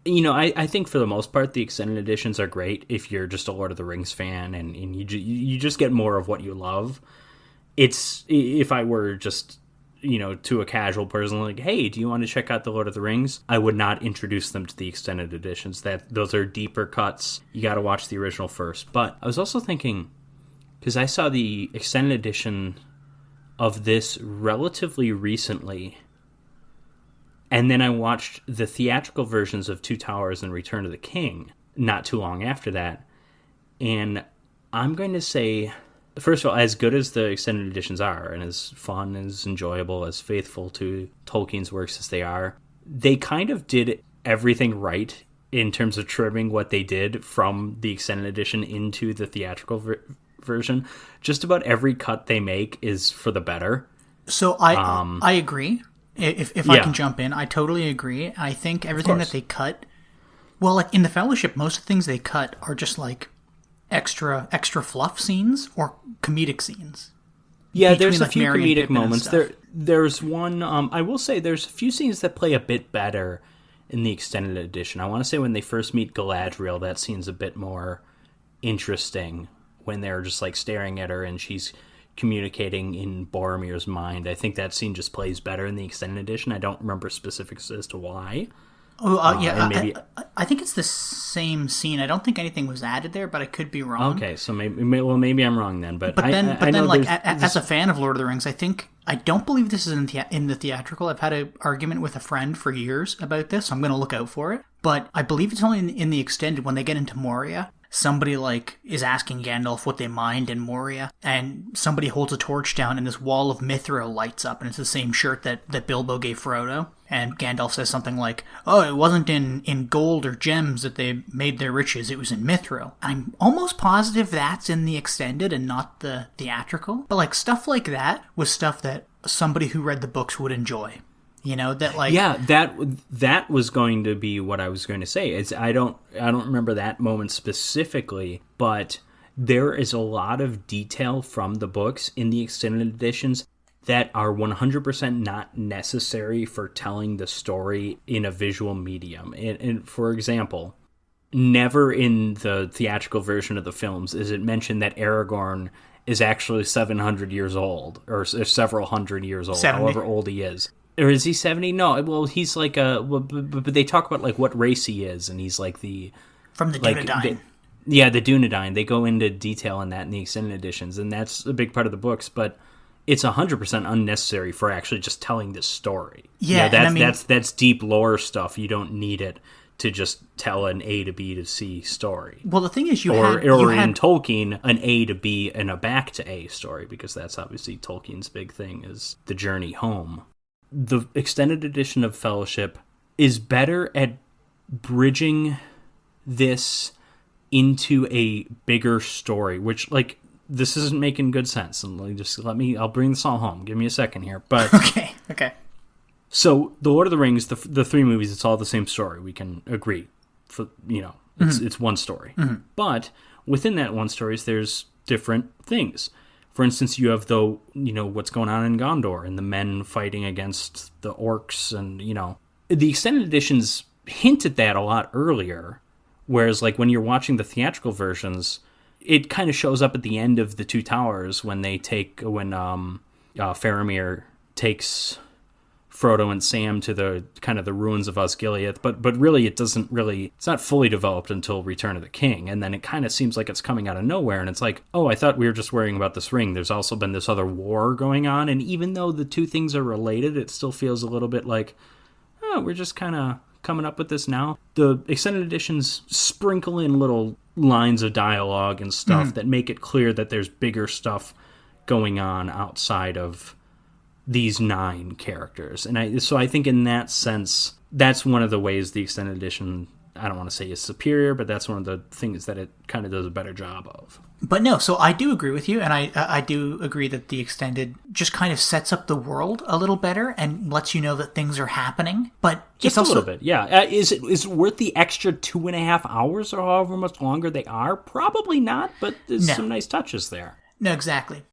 I think for the most part, the extended editions are great if you're just a Lord of the Rings fan and you just get more of what you love. If I were just, to a casual person, like, hey, do you want to check out the Lord of the Rings? I would not introduce them to the extended editions. Those are deeper cuts. You got to watch the original first. But I was also thinking, because I saw the extended edition of this relatively recently, and then I watched the theatrical versions of Two Towers and Return of the King not too long after that. And I'm going to say, first of all, as good as the extended editions are, and as fun, as enjoyable, as faithful to Tolkien's works as they are, they kind of did everything right in terms of trimming what they did from the extended edition into the theatrical version. Just about every cut they make is for the better. So I agree. If I can jump in, I totally agree. I think everything that they cut, well, like in The Fellowship, most of the things they cut are just like extra fluff scenes or comedic scenes. Yeah, there's a few comedic moments. There's one, I will say there's a few scenes that play a bit better in the extended edition. I want to say when they first meet Galadriel, that scene's a bit more interesting when they're just like staring at her and she's communicating in Boromir's mind. I think that scene just plays better in the extended edition. I don't remember specifics as to why. I think it's the same scene. I don't think anything was added there, but I could be wrong. Okay, so maybe I'm wrong then. But then, as a fan of Lord of the Rings, I don't believe this is in the theatrical. I've had an argument with a friend for years about this, so I'm going to look out for it. But I believe it's only in the extended when they get into Moria. Somebody is asking Gandalf what they mined in Moria, and somebody holds a torch down and this wall of mithril lights up, and it's the same shirt that Bilbo gave Frodo. And Gandalf says something like, oh, it wasn't in gold or gems that they made their riches, it was in mithril. I'm almost positive that's in the extended and not the theatrical. But stuff like that was stuff that somebody who read the books would enjoy. That was going to be what I was going to say. I don't remember that moment specifically, but there is a lot of detail from the books in the extended editions that are 100% not necessary for telling the story in a visual medium. And for example, never in the theatrical version of the films is it mentioned that Aragorn is actually 700 years old, or several hundred years old, 70. However old he is. Or is he 70? No, well, he's like but they talk about what race he is, and he's like from the Dunedain. The Dunedain. They go into detail in that in the extended editions, and that's a big part of the books, but it's 100% unnecessary for actually just telling this story. Yeah, that's deep lore stuff. You don't need it to just tell an A to B to C story. Well, the thing is, in Tolkien, an A to B and a back to A story, because that's obviously Tolkien's big thing is the journey home. The extended edition of Fellowship is better at bridging this into a bigger story, which, this isn't making good sense. And I'll bring this all home. Give me a second here. But Okay. So, The Lord of the Rings, the three movies, it's all the same story. We can agree. It's one story. Mm-hmm. But within that one story, there's different things. For instance, you have what's going on in Gondor and the men fighting against the orcs, and the extended editions hint at that a lot earlier. Whereas when you're watching the theatrical versions, it kind of shows up at the end of the Two Towers when Faramir takes Frodo and Sam to the kind of the ruins of Osgiliath, but really it's not fully developed until Return of the King, and then it kind of seems like it's coming out of nowhere, and it's like, oh, I thought we were just worrying about this ring. There's also been this other war going on, and even though the two things are related, it still feels a little bit like, oh, we're just kind of coming up with this now. The extended editions sprinkle in little lines of dialogue and stuff that make it clear that there's bigger stuff going on outside of these 9 characters. And I think in that sense, that's one of the ways the extended edition, I don't want to say is superior, but that's one of the things that it kind of does a better job of. But no, so I do agree with you, and I do agree that the extended just kind of sets up the world a little better and lets you know that things are happening. But just a little bit, yeah. Is it worth the extra 2.5 hours or however much longer they are? Probably not, but there's some nice touches there. No, exactly.